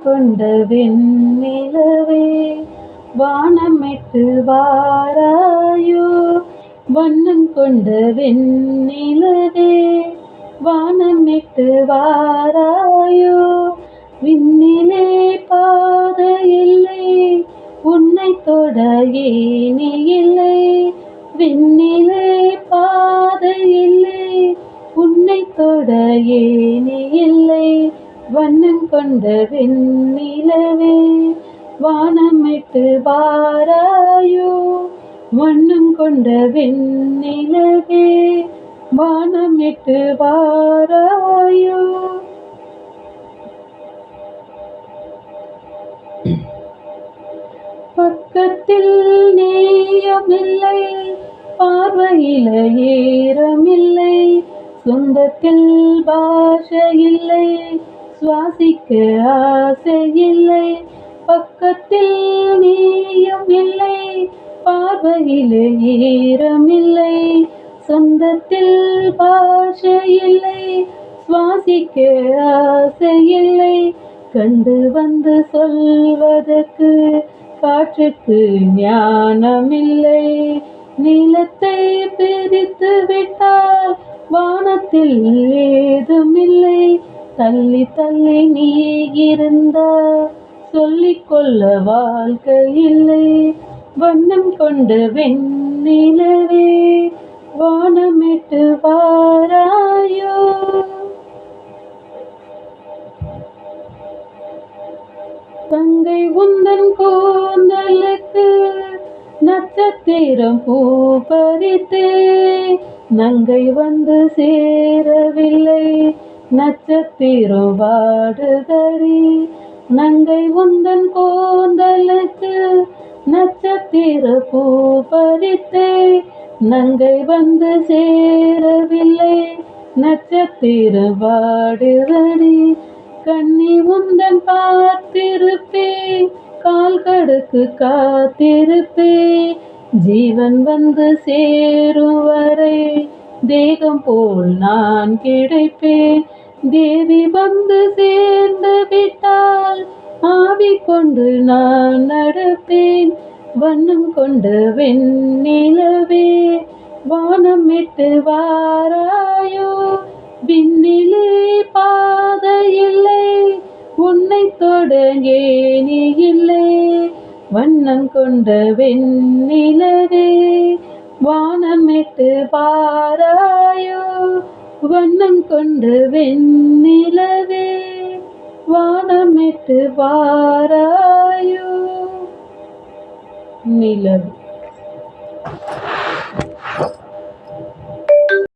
கொண்ட வெண்ணிலவே வானமிட்டு வாராயோ. வண்ணம் கொண்ட வெண்ணிலவே வானமிட்டு வாராயோ. விண்ணிலே பாதையில்லை உன்னை தொட ஏணி இல்லை. விண்ணிலே பாதையில்லை உன்னை தொட ஏணி இல்லை. வண்ணம் கொண்ட வெண்ணிலவே வானமிட்டு வாராயோ. வண்ணம் கொண்ட வெண்ணிலவே வானமிட்டு வாராயோ. பக்கத்தில் நேயமில்லை பார்வையில ஏறமில்லை. சொந்தத்தில் பாஷையில்லை சுவாசிக்க ஆசையில்லை. பக்கத்தில் நீயும் இல்லை பார்வையில ஏறமில்லை. சொந்தத்தில் பாஷையில்லை சுவாசிக்க ஆசையில்லை. கண்டு வந்து சொல்வதற்கு காற்றுக்கு ஞானமில்லை. நிலத்தை பிரித்து விட்டால் வானத்தில் ஏதுமில்லை. தள்ளி தள்ளி நீ இருந்தால் சொல்லிக்கொள்ள வாழ்க்கை இல்லை. வண்ணம் கொண்ட வெண்ணிலவே வானமிட்டு வாராயோ. தங்கை உந்தன் கூந்தலுக்கு நட்சத்திரம் பூ பறித்தே. நங்கை வந்து சேரவில்லை நட்சத்திரம் வாடுதடி. நங்கை உந்தன் கூந்தலுக்கு நட்சத்திர பூ பறித்தே. நங்கை வந்து சேரவில்லை நட்சத்திரம் வாடுதடி. கண்ணி உந்தன் பார்த்திருப்பேன் கால் கடுக்கு காத்திருப்பேன். ஜீவன் வந்து சேரும் வரை தேகம் போல் நான் கிடைப்பேன். தேவி வந்து சேர்ந்து விட்டால் ஆவி கொண்டு நான் நடப்பேன். வண்ணம் கொண்ட வெண்ணிலவே வானமிட்டு வாராயோ. விண்ணிலே பாதையில்லை உன்னை தொட ஏணி இல்லை. வண்ணம் கொண்ட வெண்ணிலவே வானமிட்டு வாராயோ. வண்ணம் கொண்ட வெண்ணிலவே வானமிட்டு வாராயோ. நிலவு